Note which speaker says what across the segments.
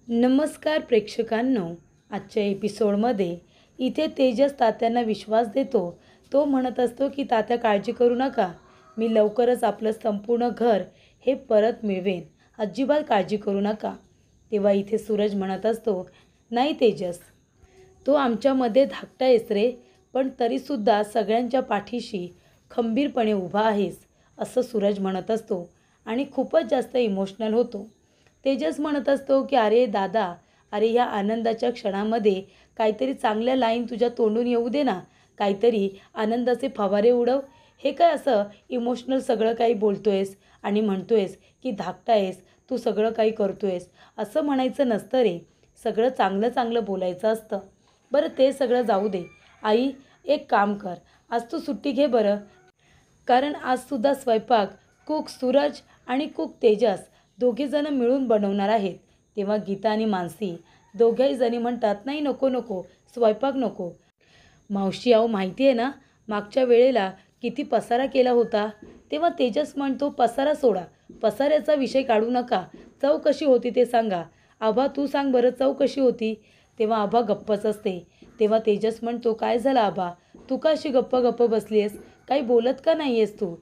Speaker 1: नमस्कार प्रेक्षकांनो. आजच्या एपिसोडमध्ये इथे तेजस तात्यांना विश्वास देतो. तो म्हणत असतो की तात्या काळजी करू नका, मी लवकरच आपलं संपूर्ण घर हे परत मिळवेन, अजिबात काळजी करू नका. तेव्हा इथे सूरज म्हणत असतो, नाही तेजस, तो आमच्यामध्ये धाकटा आहेस रे, पण तरीसुद्धा सगळ्यांच्या पाठीशी खंबीरपणे उभा आहेस, असं सूरज म्हणत असतो आणि खूपच जास्त इमोशनल होतो. तेजस म्हणत असतो की अरे दादा, अरे या आनंदाच्या क्षणामध्ये काहीतरी चांगल्या लाईन तुझ्या तोंडून येऊ दे ना, काहीतरी आनंदाचे फवारे उडव. हे काय असं इमोशनल सगळं काही बोलतोयस आणि म्हणतोयस की धाकटा आहेस, तू सगळं काही करतोयस, असं म्हणायचं नसतं रे. सगळं चांगलं चांगलं बोलायचं असतं. बरं ते सगळं जाऊ दे. आई, एक काम कर, आज तू सुट्टी घे बरं, कारण आजसुद्धा स्वयंपाक कुक सूरज आणि कुक तेजस दोघेजणं मिळून बनवणार आहेत. तेव्हा गीता आणि मानसी दोघ्याही जणी म्हणतात, नाही नको नको, स्वयंपाक नको. मावशी अहो माहिती आहे ना, मागच्या वेळेला किती पसारा केला होता. तेव्हा तेजस म्हणतो, पसारा सोडा, पसाऱ्याचा विषय काढू नका, चव कशी होती ते सांगा. आभा तू सांग बरं, चव कशी होती. तेव्हा आभा गप्पच असते. तेव्हा तेजस म्हणतो, काय झालं आभा, तू का अशी गप्प गप्प बसली आहेस, काही बोलत का नाही आहेस तू.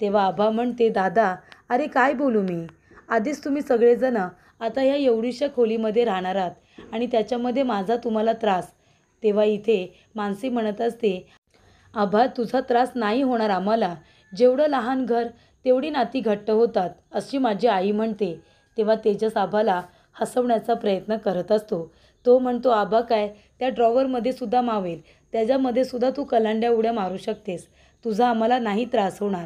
Speaker 1: तेव्हा आभा म्हणते, दादा अरे काय बोलू मी, आधीच तुम्ही सगळेजण आता ह्या एवढीशा खोलीमध्ये राहणार आहात आणि त्याच्यामध्ये माझा तुम्हाला त्रास. तेव्हा इथे मानसी म्हणत असते, आभा तुझा त्रास नाही होणार आम्हाला, जेवढं लहान घर तेवढी नाती घट्ट होतात, अशी माझी आई म्हणते. तेव्हा तेजस आभाला हसवण्याचा प्रयत्न करत असतो. तो म्हणतो, आभा काय, त्या ड्रॉवरमध्ये सुद्धा मावेल, त्याच्यामध्ये सुद्धा तू कलांड्या उड्या मारू शकतेस, तुझा आम्हाला नाही त्रास होणार.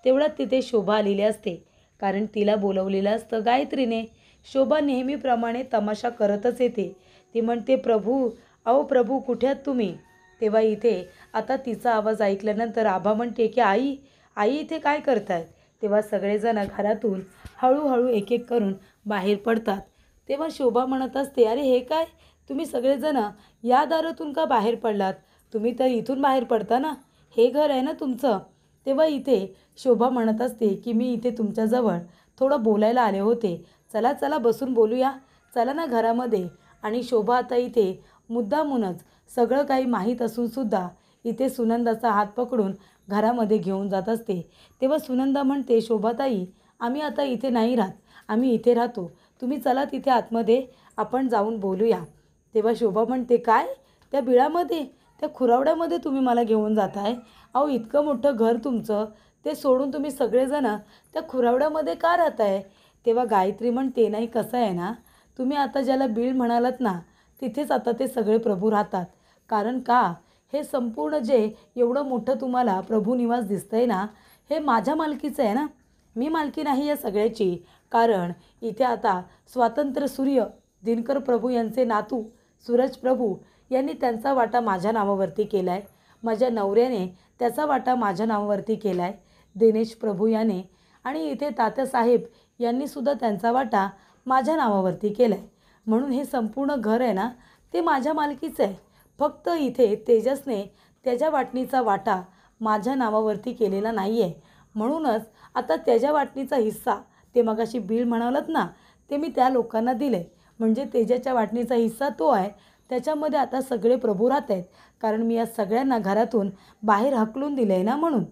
Speaker 1: तेवढ्यात तिथे शोभा आलेली असते, कारण तिला बोलवलेलं असतं गायत्रीने. शोभा नेहमीप्रमाणे तमाशा करतच येते. ती म्हणते, प्रभू, अहो प्रभू कुठे आहात तुम्ही. तेव्हा इथे आता तिचा आवाज ऐकल्यानंतर आभा म्हणते की आई, आई इथे काय करतायत. तेव्हा सगळेजण घरातून हळूहळू एक एक करून बाहेर पडतात. तेव्हा शोभा म्हणत असते, अरे हे काय, तुम्ही सगळेजण या दारातून का बाहेर पडलात, तुम्ही तर इथून बाहेर पडता ना, हे घर आहे ना तुमचं. तेव्हा इथे शोभा म्हणत असते की मी इथे तुमच्याजवळ थोडं बोलायला आले होते, चला चला बसून बोलूया, चला ना घरामध्ये. आणि शोभा आता इथे मुद्दामूनच सगळं काही माहीत असूनसुद्धा इथे सुनंदाचा हात पकडून घरामध्ये घेऊन जात असते. तेव्हा सुनंदा म्हणते, शोभाताई आम्ही आता इथे नाही राहत, आम्ही इथे राहतो, तुम्ही चला तिथे आतमध्ये आपण जाऊन बोलूया. तेव्हा शोभा म्हणते, काय, त्या बिळामध्ये, त्या खुरावड्यामध्ये तुम्ही मला घेऊन जाताय. अहो इतकं मोठं घर तुमचं, ते सोडून तुम्ही सगळेजण त्या खुरावड्यामध्ये का राहताय. तेव्हा गायत्री म्हणते, नाही कसं आहे ना, तुम्ही आता ज्याला बीळ म्हणालात ना, तिथेच आता ते सगळे प्रभू राहतात. कारण का, हे संपूर्ण जे एवढं मोठं तुम्हाला प्रभू निवास दिसतंय ना, हे माझ्या मालकीचं आहे ना, मी मालकी नाही या सगळ्याची. कारण इथे आता स्वातंत्र्य सूर्य दिनकर प्रभू यांचे नातू सूरज प्रभू यांनी त्यांचा वाटा माझ्या नावावरती केला आहे, माझ्या नवऱ्याने त्याचा वाटा माझ्या नावावरती केला आहे, दिनेश प्रभू याने, आणि इथे तात्यासाहेब यांनीसुद्धा त्यांचा वाटा माझ्या नावावरती केला आहे. म्हणून हे संपूर्ण घर आहे ना, ते माझ्या मालकीचं आहे. फक्त इथे तेजसने त्याच्या वाटणीचा वाटा माझ्या नावावरती केलेला नाही आहे. म्हणूनच आता त्याच्या वाटणीचा हिस्सा, ते मगाशी बिल म्हणालात ना, ते मी त्या लोकांना दिलं आहे. म्हणजे तेजाच्या वाटणीचा हिस्सा तो आहे, त्याच्यामध्ये आता सगळे प्रभू राहत आहेत, कारण मी या सगळ्यांना घरातून बाहेर हकलून दिलं आहे ना, म्हणून.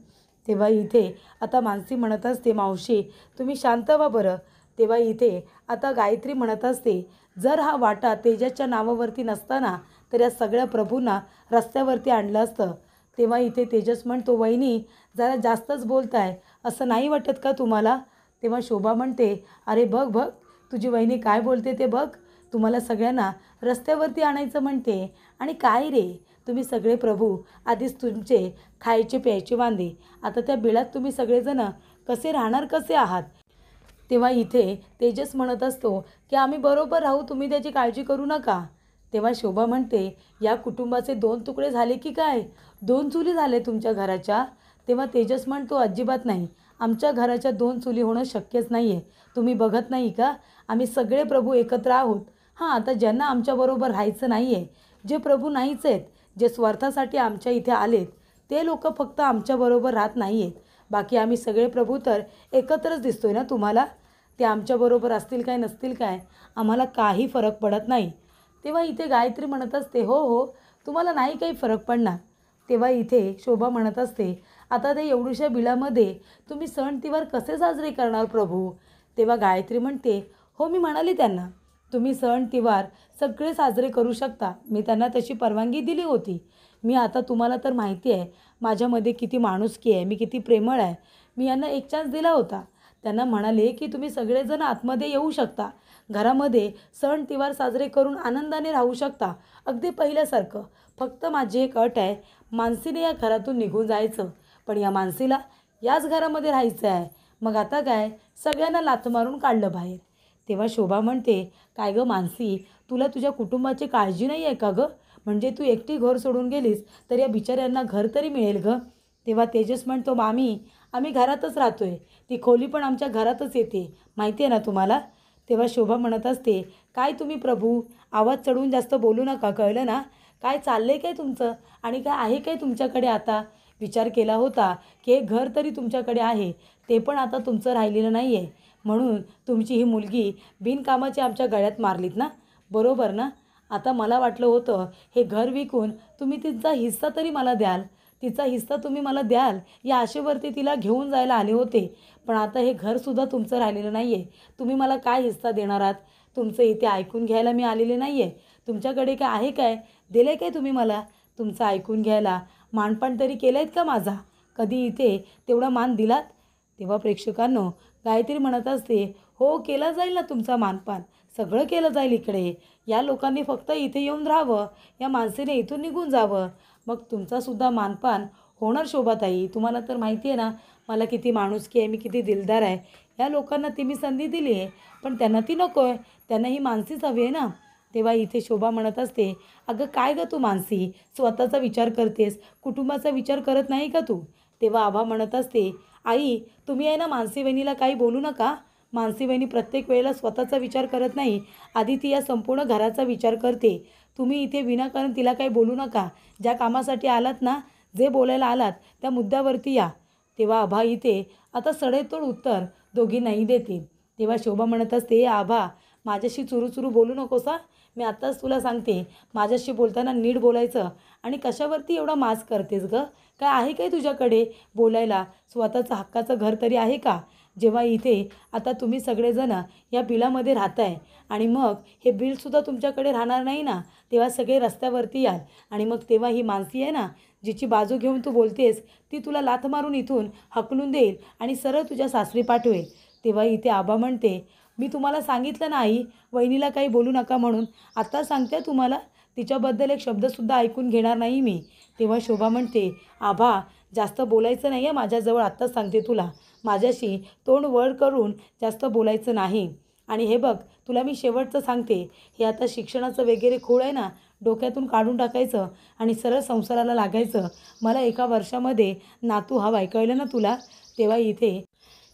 Speaker 1: तेव्हा इथे आता मानसी म्हणत असते, मावशी तुम्ही शांत व्हा बरं. तेव्हा इथे आता गायत्री म्हणत असते, जर हा वाटा तेजाच्या नावावरती नसताना तर या सगळ्या प्रभूंना रस्त्यावरती आणलं असतं. तेव्हा इथे तेजस म्हणतो, वहिनी जरा जास्तच बोलताय, असं नाही वाटत का तुम्हाला. तेव्हा शोभा म्हणते, अरे बघ बघ, तुझी वहिनी काय बोलते ते बघ, तुम्हाला सगळ्यांना रस्त्यावरती आणायचं म्हणते. आणि काय रे, तुम्ही सगळे प्रभू आधीच तुमचे खायचे प्यायचे वांदे, आता त्या बिळात तुम्ही सगळेजण कसे राहणार, कसे आहात. तेव्हा इथे तेजस म्हणत असतो की आम्ही बरोबर राहू, तुम्ही त्याची काळजी करू नका. तेव्हा शोभा म्हणते, या कुटुंबाचे 2 तुकडे झाले की काय, 2 चुली झाले तुमच्या घराच्या. तेव्हा तेजस म्हणतो, अजिबात नाही, आमच्या घराच्या 2 चुली होणं शक्यच नाही आहे. तुम्ही बघत नाही का, आम्ही सगळे प्रभू एकत्र आहोत. हां, आता ज्यांना आमच्याबरोबर राहायचं नाही आहे, जे प्रभू नाहीच आहेत, जे स्वार्थासाठी आमच्या इथे आलेत, ते लोक फक्त आमच्याबरोबर राहत नाही आहेत, बाकी आम्ही सगळे प्रभू तर एकत्रच दिसतोय ना तुम्हाला. ते आमच्याबरोबर असतील काय नसतील काय आम्हाला काही फरक पडत नाही. तेव्हा इथे गायत्री म्हणत असते, हो हो, तुम्हाला नाही काही फरक पडणार. तेव्हा इथे शोभा म्हणत असते, आता ते एवढ्याशा बिलामध्ये तुम्ही सण तिवार कसे साजरे करणार प्रभू? तेव्हा गायत्री म्हणते, हो मी म्हणाले त्यांना तुम्ही सण तिवार सगळे साजरे करू शकता. मी त्यांना तशी परवानगी दिली होती. मी आता तुम्हाला तर माहिती आहे माझ्यामध्ये किती माणुसकी आहे, मी किती प्रेमळ आहे. मी यांना एक चान्स दिला होता. त्यांना म्हणाले की तुम्ही सगळेजण आतमध्ये येऊ शकता. घरामध्ये सण तिवार साजरे करून आनंदाने राहू शकता अगदी पहिल्यासारखं. फक्त माझी एक अट आहे, मानसीने या घरातून निघून जायचं. पण या मानसीला याच घरामध्ये राहायचं आहे. मग आता काय, सगळ्यांना लाथ मारून काढलं बाहेर. तेव्हा शोभा म्हणते, काय गं मानसी, तुला तुझ्या कुटुंबाची काळजी नाही आहे का गं? म्हणजे तू एकटी घर सोडून गेलीस तर या बिचाऱ्यांना घर तरी मिळेल गं. तेव्हा तेजस म्हणतो, मामी आम्ही घरातच राहतोय, ती खोली पण आमच्या घरातच येते, माहिती आहे ना तुम्हाला. तेव्हा शोभा म्हणत असते, काय तुम्ही प्रभू आवाज चढवून जास्त बोलू नका, कळलं ना? काय चाललंय काय तुमचं आणि काय आहे काय तुमच्याकडे? आता विचार केला होता की हे घर तरी तुमच्याकडे आहे, ते पण आता तुमचं राहिलेलं नाही आहे. म्हणून तुमची ही मुलगी बिनकामाची आमच्या गळ्यात मारलीत ना, बरोबर ना? आता मला वाटलं होतं हे घर विकून तुम्ही तिचा हिस्सा तरी मला द्याल, तिचा हिस्सा तुम्ही मला द्याल या आशेवरती तिला घेऊन जायला आले होते. पण आता हे घरसुद्धा तुमचं राहिलेलं नाही आहे. तुम्ही मला काय हिस्सा देणार आहात? तुमचं इथे ऐकून घ्यायला मी आलेले नाही आहे. तुमच्याकडे काय आहे काय? दिलं आहे काय तुम्ही मला? तुमचं ऐकून घ्यायला मानपान तरी केलं आहेत का माझा? कधी इथे तेवढा मान दिलात? तेव्हा प्रेक्षकांनो गायत्री म्हणत असते, हो केला जाईल ना तुमचा मानपान, सगळं केलं जाईल इकडे. या लोकांनी फक्त इथे येऊन राहावं, या माणसाने इथून निघून जावं, मग तुमचासुद्धा मानपान होणार शोभाताई. तुम्हाला तर माहिती आहे ना मला किती माणुसकी आहे, मी किती दिलदार आहे. या लोकांना ती मी संधी दिली आहे, पण त्यांना ती नको आहे, त्यांना ही मानसीच हवी आहे ना. तेव्हा इथे शोभा म्हणत असते, अगं काय गं तू मानसी, स्वतःचा विचार करतेस, कुटुंबाचा विचार करत नाही का तू? तेव्हा आभा म्हणत असते, आई तुम्ही आहे ना मानसी वहिनीला काही बोलू नका. मानसी वहिनी प्रत्येक वेळेला स्वतःचा विचार करत नाही, आधी ती या संपूर्ण घराचा विचार करते. तुम्ही इथे विनाकारण तिला काही बोलू नका. ज्या कामासाठी आलात ना, जे बोलायला आलात त्या मुद्द्यावरती या. तेव्हा आभा इथे आता सडेतोड उत्तर दोघींनाही देते. तेव्हा शोभा म्हणत असते, आभा माझ्याशी चुरू बोलू नकोस हा. मी आत्ताच तुला सांगते, माझ्याशी बोलताना नीट बोलायचं. आणि कशावरती एवढा माज करतेस गं? काय आहे काय तुझ्याकडे बोलायला? स्वतःचं हक्काचं घर तरी आहे का? जेव्हा इथे आता तुम्ही सगळेजण या बिलामध्ये राहताय आणि मग हे बिलसुद्धा तुमच्याकडे राहणार नाही ना, तेव्हा सगळे रस्त्यावरती याल. आणि मग तेव्हा ही मानसी आहे ना, जिची बाजू घेऊन तू बोलतेस, ती तुला लाथ मारून इथून हकलून देईल आणि सरळ तुझ्या सासरी पाठवेल. तेव्हा इथे आबा म्हणते, मी तुम्हाला सांगितलं ना आई, वहिनीला काही बोलू नका म्हणून. आता सांगते तुम्हाला, तिच्याबद्दल एक शब्दसुद्धा ऐकून घेणार नाही मी. तेव्हा शोभा म्हणते, आभा जास्त बोलायचं नाही आहे माझ्याजवळ, आत्ताच सांगते तुला. माझ्याशी तोंड वर करून जास्त बोलायचं नाही. आणि हे बघ तुला मी शेवटचं सांगते, हे आता शिक्षणाचं वगैरे खूळ आहे ना, डोक्यातून काढून टाकायचं आणि सरळ संसाराला लागायचं. मला 1 वर्षामध्ये नातू हवाय, कळलं ना तुला? तेव्हा इथे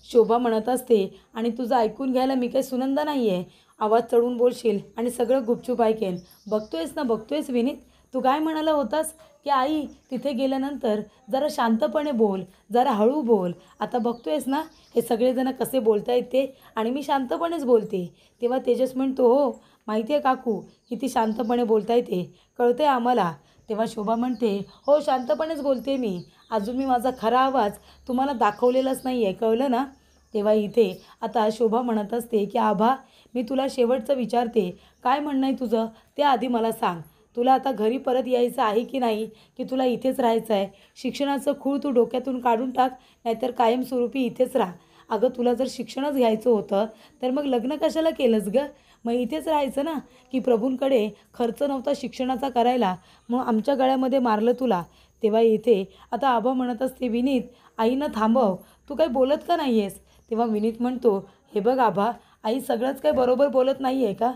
Speaker 1: शोभा म्हणत असते, आणि तुझं ऐकून घ्यायला मी काही सुनंदा नाही आहे. आवाज चढवून बोलशील आणि सगळं गुपचूप ऐकेन. बघतोयस विनीत, तू काय म्हणाला होतास की आई तिथे गेल्यानंतर जरा शांतपणे बोल, जरा हळू बोल. आता बघतोयस ना हे सगळेजण कसे बोलतायत ते, आणि मी शांतपणेच बोलते. तेव्हा तेजस म्हणतो, हो माहिती आहे काकू किती शांतपणे बोलताय ते, कळते आम्हाला. तेव्हा शोभा म्हणते, हो शांतपणेच बोलते मी, अजून मी माझा खरा आवाज तुम्हाला दाखवलेलाच नाही आहे, कळलं ना? तेव्हा इथे आता शोभा म्हणत असते की आभा मी तुला शेवटचं विचारते, काय म्हणणं आहे तुझं ते आधी मला सांग. तुला आता घरी परत यायचं आहे की नाही, की तुला इथेच राहायचं आहे? शिक्षणाचं खूळ तू डोक्यातून काढून टाक, नाहीतर कायमस्वरूपी इथेच राहा. अगं तुला जर शिक्षणच घ्यायचं होतं तर मग लग्न कशाला केलंस गं? मग इथेच राहायचं ना. की प्रभूंकडे खर्च नव्हता शिक्षणाचा करायला, मग आमच्या गळ्यामध्ये मारलं तुला. तेव्हा इथे आता आबा म्हणत असते, विनीत आईनं थांबव, तू काही बोलत का नाही आहेस? तेव्हा विनीत म्हणतो, हे बघ आबा, आई सगळंच काही बरोबर बोलत नाही आहे का?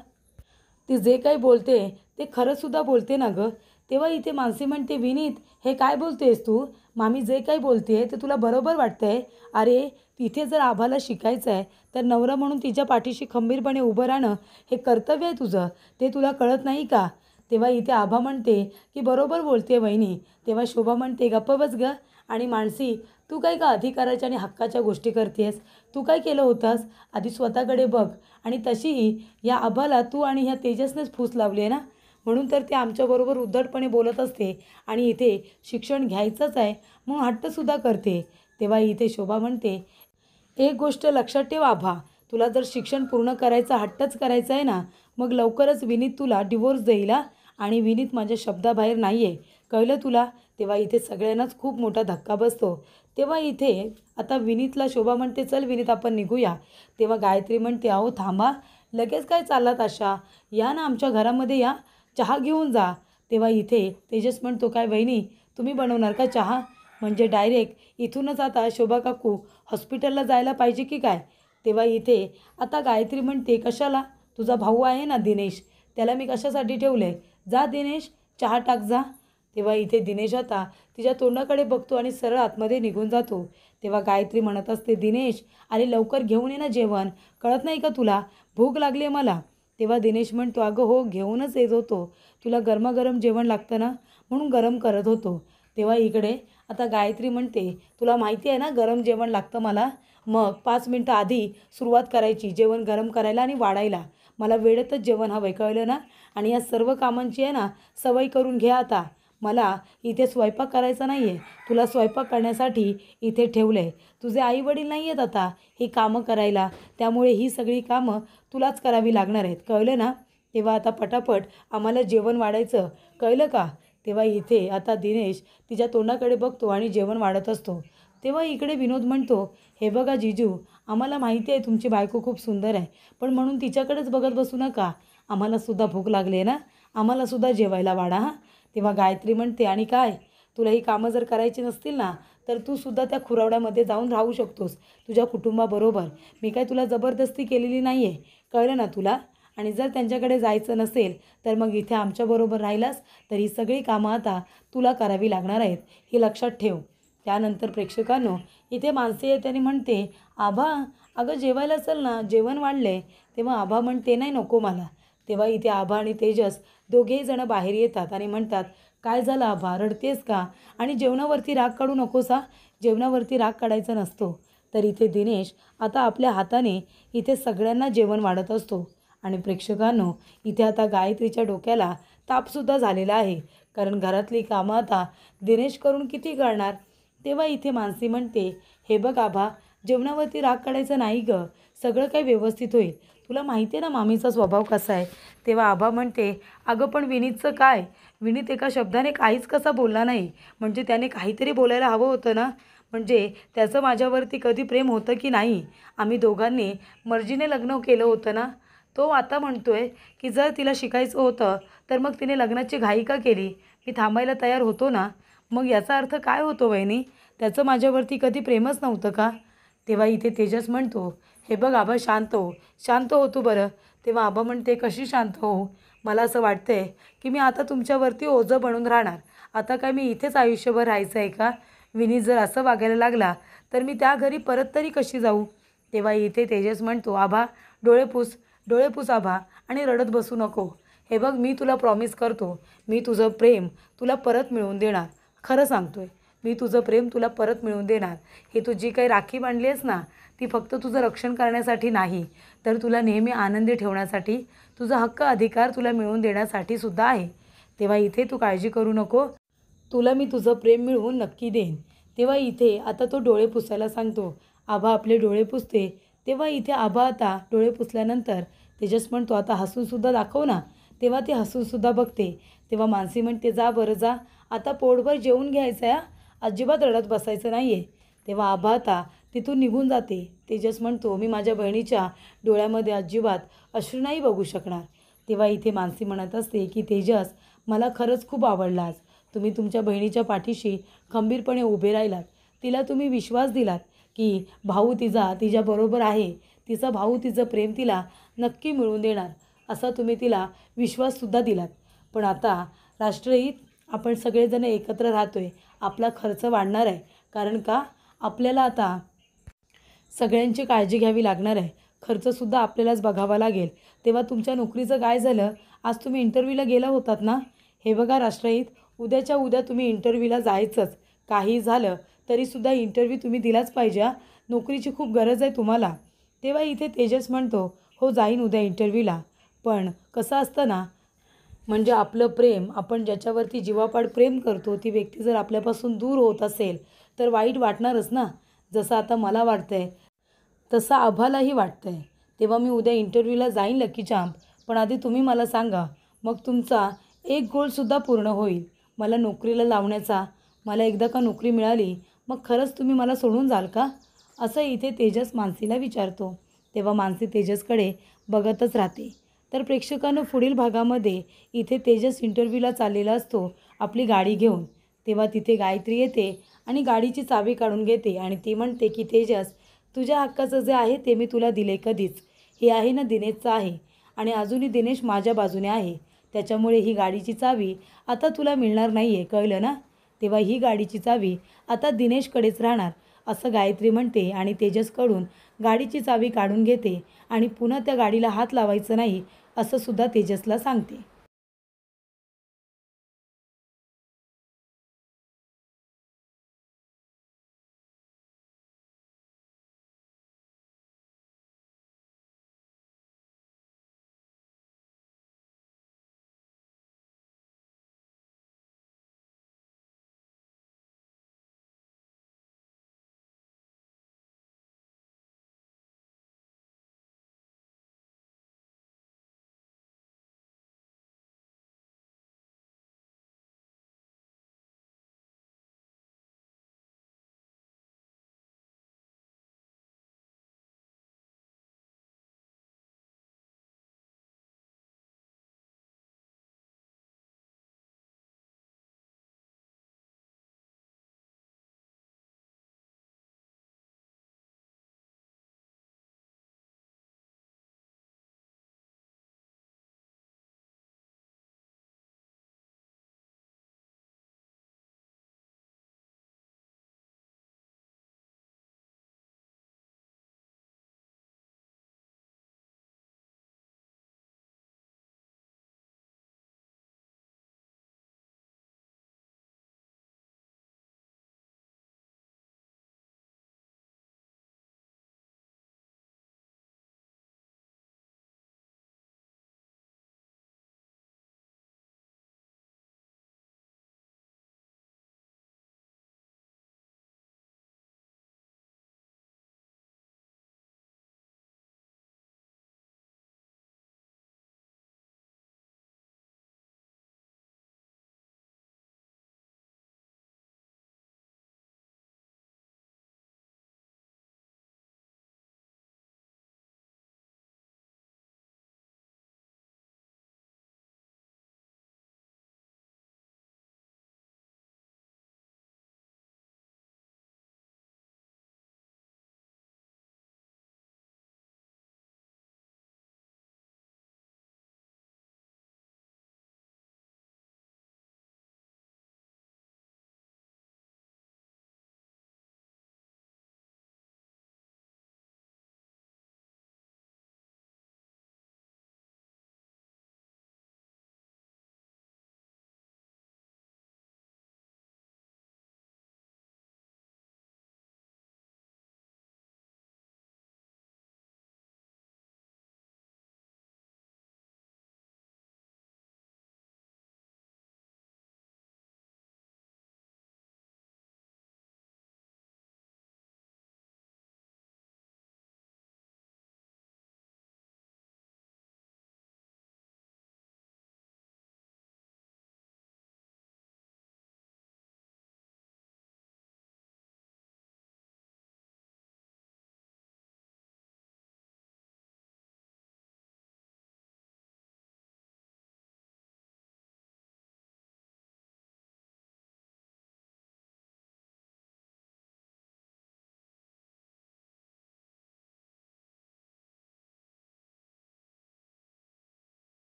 Speaker 1: ती जे काही बोलते ते खरंसुद्धा बोलते ना गं. तेव्हा इथे मानसी म्हणते, विनीत हे काय बोलतेस तू? मामी जे काही बोलते ते तुला बरोबर वाटतंय? अरे तिथे जर आभाला शिकायचं आहे तर नवरा म्हणून तिच्या पाठीशी खंबीरपणे उभं राहणं हे कर्तव्य आहे तुझं, ते तुला कळत नाही का? तेव्हा इथे आभा म्हणते की बरोबर बोलते वहिनी. तेव्हा शोभा म्हणते, गप्प बस गं. आणि मानसी तू काय का अधिकाराच्या आणि हक्काच्या गोष्टी करतेस? तू काय केलं होतंस? आधी स्वतःकडे बघ. आणि तशीही या आभाला तू आणि ह्या तेजसनेच फूस लावली आहे ना, म्हणून तर ते आमच्याबरोबर उद्धटपणे बोलत असते आणि इथे शिक्षण घ्यायचंच आहे म्हणून हट्टसुद्धा करते. तेव्हा इथे शोभा म्हणते, एक गोष्ट लक्षात ठेव आभा, तुला जर शिक्षण पूर्ण करायचा हट्टच करायचा आहे ना, मग लवकरच विनीत तुला डिवोर्स देईल हा. आणि विनीत माझ्या शब्दाबाहेर नाही आहे, कळलं तुला? तेव्हा इथे सगळ्यांनाच खूप मोठा धक्का बसतो. तेव्हा इथे आता विनीतला शोभा म्हणते, चल विनीत आपण निघूया. तेव्हा गायत्री म्हणते, अहो थांबा, लगेच काय चाललात अशा? या ना आमच्या घरामध्ये या, चहा घेऊन जा. तेव्हा इथे तेजस म्हणतो, काय वहिनी तुम्ही बनवणार का चहा? म्हणजे डायरेक्ट इथूनच आता शोभा काकू हॉस्पिटलला जायला पाहिजे की काय? तेव्हा इथे आता गायत्री म्हणते, कशाला? तुझा भाऊ आहे ना दिनेश, त्याला मी कशासाठी ठेवलं आहे? जा दिनेश, चहा टाक जा. तेव्हा इथे दिनेश आता तिच्या तोंडाकडे बघतो आणि सरळ आतमध्ये निघून जातो. तेव्हा गायत्री म्हणत असते, दिनेश अरे लवकर घेऊन ये ना जेवण, कळत नाही का तुला? भूक लागली आहे मला. तेव्हा दिनेश म्हणतो, अगं हो घेऊनच येत होतो, तुला गरमागरम जेवण लागतं ना म्हणून गरम करत होतो. तेव्हा इकडे आता गायत्री म्हणते, तुला माहिती आहे ना गरम जेवण लागतं मला, मग 5 मिनटं आधी सुरुवात करायची जेवण गरम करायला आणि वाढायला. मला वेळेतच जेवण हवं आहे, कळलं ना? आणि या सर्व कामांची आहे ना सवय करून घे आता. मला इथे स्वयंपाक करायचा नाही आहे, तुला स्वयंपाक करण्यासाठी इथे ठेवलं आहे. तुझे आईवडील नाही आहेत आता ही कामं करायला, त्यामुळे ही सगळी कामं तुलाच करावी लागणार आहेत, कळलं ना? तेव्हा आता पटापट आम्हाला जेवण वाढायचं, कळलं का? तेव्हा इथे आता दिनेश तिच्या तोंडाकडे बघतो आणि जेवण वाढत असतो. तेव्हा इकडे विनोद म्हणतो, हे बघा जिजू, आम्हाला माहिती आहे तुमची बायको खूप सुंदर आहे, पण म्हणून तिच्याकडेच बघत बसू नका. आम्हालासुद्धा भूक लागली आहे ना, आम्हालासुद्धा जेवायला वाढा हां. तेव्हा गायत्री म्हणते, आणि काय, तुला ही कामं जर करायची नसतील ना, तर तू सुद्धा त्या खुरावड्यामध्ये जाऊन राहू शकतोस तुझ्या कुटुंबाबरोबर. मी काय तुला जबरदस्ती केलेली नाही आहे, कळलं ना तुला? आणि जर त्यांच्याकडे जायचं नसेल तर मग इथे आमच्याबरोबर राहिलास तर ही सगळी कामं आता तुला करावी लागणार आहेत, हे लक्षात ठेव. त्यानंतर प्रेक्षकांनो इथे मानसी येते आणि म्हणते, आभा अगं जेवायला चल ना, जेवण वाढले. तेव्हा आभा म्हणते, नाही नको मला. तेव्हा इथे आभा आणि तेजस दोघेही जण बाहेर येतात आणि म्हणतात, काय झालं आभा, रडतेस का? आणि जेवणावरती राग काढू नकोस हा, जेवणावरती राग काढायचा नसतो. तर इथे दिनेश आता आपल्या हाताने इथे सगळ्यांना जेवण वाढत असतो. आणि प्रेक्षकांनो इथे आता गायत्रीच्या डोक्याला तापसुद्धा झालेला आहे, कारण घरातली कामं आता दिनेश करून किती करणार? तेव्हा इथे मानसी म्हणते, हे बघ आभा, जेवणावरती राग काढायचा नाही गं, सगळं काही व्यवस्थित होईल. तुला माहिती आहे ना मामीचा स्वभाव कसा आहे. तेव्हा आभा म्हणते, अगं पण विनीतचं काय? विनीत एका शब्दाने काहीच कसा बोलला नाही, म्हणजे त्याने काहीतरी बोलायला हवं होतं ना. म्हणजे त्याचं माझ्यावरती कधी प्रेम होतं की नाही? आम्ही दोघांनी मर्जीने लग्न केलं होतं ना. तो आता म्हणतोय की जर तिला शिकायचं होतं तर मग तिने लग्नाची घाई का केली? मी थांबायला तयार होतो ना. मग याचा अर्थ काय होतो वहिनी? त्याचं माझ्यावरती कधी प्रेमच नव्हतं का? तेव्हा इथे तेजस म्हणतो, हे बघ आबा शांत हो, शांत हो तू बरं. तेव्हा आबा म्हणते, कशी शांत हो? मला असं वाटतंय की मी आता तुमच्यावरती ओझं बनून राहणार. आता काय मी इथेच आयुष्यभर राहायचं आहे का? विनीत जर असं वागायला लागला तर मी त्या घरी परत तरी कशी जाऊ? तेव्हा इथे तेजस म्हणतो, आभा डोळे पुस, डोळे पुस आभा, आणि रडत बसू नको. हे बघ मी तुला प्रॉमिस करतो, मी तुझं प्रेम तुला परत मिळवून देणार. खरं सांगतोय, मी तुझं प्रेम तुला परत मिळवून देणार. ही तू जी काही राखी बांधली आहेस ना, ती फक्त तुझं रक्षण करण्यासाठी नाही, तर तुला नेहमी आनंदी ठेवण्यासाठी, तुझा हक्क अधिकार तुला मिळवून देण्यासाठी सुद्धा आहे. तेव्हा इथे तू काळजी करू नको, तुला मी तुझं प्रेम मिळवून नक्की देईन. तेव्हा इथे आता तो डोळे पुसायला सांगतो. आभा आपले डोळे पुसते. तेव्हा इथे आभा आता डोळे पुसल्यानंतर तेजस म्हणतो, आता हसूनसुद्धा दाखव ना. तेव्हा ती हसूनसुद्धा बघते. तेव्हा मानसी म्हणते, जा बरं जा, आता पोटभर जेवून घ्यायचं आहे, अजिबात रडत बसायचं नाही आहे. तेव्हा आभा आता तिथून निघून जाते. तेजस म्हणतो, मी माझ्या बहिणीच्या डोळ्यामध्ये अजिबात अश्रू नाही बघू शकणार. तेव्हा इथे मानसी म्हणत असते की तेजस, मला खरंच खूप आवडला आज. तुम्ही तुमच्या बहिणीच्या पाठीशी खंबीरपणे उभे राहिलात. तिला तुम्ही विश्वास दिलात की भाऊ तिच्याबरोबर आहे. तिचा भाऊ तिचं प्रेम तिला नक्की मिळवून देणार, असा तुम्ही तिला विश्वाससुद्धा दिलात. पण आता राष्ट्रहित आपण सगळेजण एकत्र राहतोय. आपला खर्च वाढणार आहे, कारण का आपल्याला आता सगळ्यांची काळजी घ्यावी लागणार आहे. खर्चसुद्धा आपल्यालाच बघावा लागेल. तेव्हा तुमच्या नोकरीचं काय झालं? आज तुम्ही इंटरव्ह्यूला गेला होतात ना. हे बघा राष्ट्रहित, उद्याच्या उद्या तुम्ही इंटरव्ह्यूला जायचंच. काही झालं तरीसुद्धा इंटरव्ह्यू तुम्ही दिलाच पाहिजे हां. नोकरीची खूप गरज आहे तुम्हाला. तेव्हा इथे तेजस म्हणतो, हो जाईन उद्या इंटरव्ह्यूला. पण कसं असतं ना, म्हणजे आपलं प्रेम, आपण ज्याच्यावरती जीवापाड प्रेम करतो, ती व्यक्ती जर आपल्यापासून दूर होत असेल, तर वाईट वाटणारच ना. जसं आता मला वाटतंय, तसं आभालाही वाटतंय. तेव्हा मी उद्या इंटरव्ह्यूला जाईन लकी चार्म. पण आधी तुम्ही मला सांगा, मग तुमचा एक गोलसुद्धा पूर्ण होईल. मला नोकरीला लावण्याचा. मला एकदा का नोकरी मिळाली, मग खरंच तुम्ही मला सोडून जाल का? असं इथे तेजस मानसीला विचारतो. तेव्हा मानसी तेजसकडे बघतच राहते. तर प्रेक्षकांनो, पुढील भागामध्ये इथे तेजस इंटरव्ह्यूला चाललेला असतो आपली गाडी घेऊन. तेव्हा तिथे गायत्री येते आणि गाडीची चावी काढून घेते आणि ती म्हणते की तेजस, तुझ्या हक्काचं जे आहे ते मी तुला दिले कधीच. हे आहे ना दिनेशचं आहे आणि अजूनही दिनेश माझ्या बाजूने आहे. त्याच्यामुळे ही गाडीची चावी आता तुला मिळणार नाही आहे, कळलं ना? तेव्हा ही गाडीची चावी आता दिनेशकडेच राहणार, असं गायत्री म्हणते आणि तेजसकडून गाडीची चावी काढून घेते आणि पुन्हा त्या गाडीला हात लावायचं नाही, असं सुद्धा तेजसला सांगते.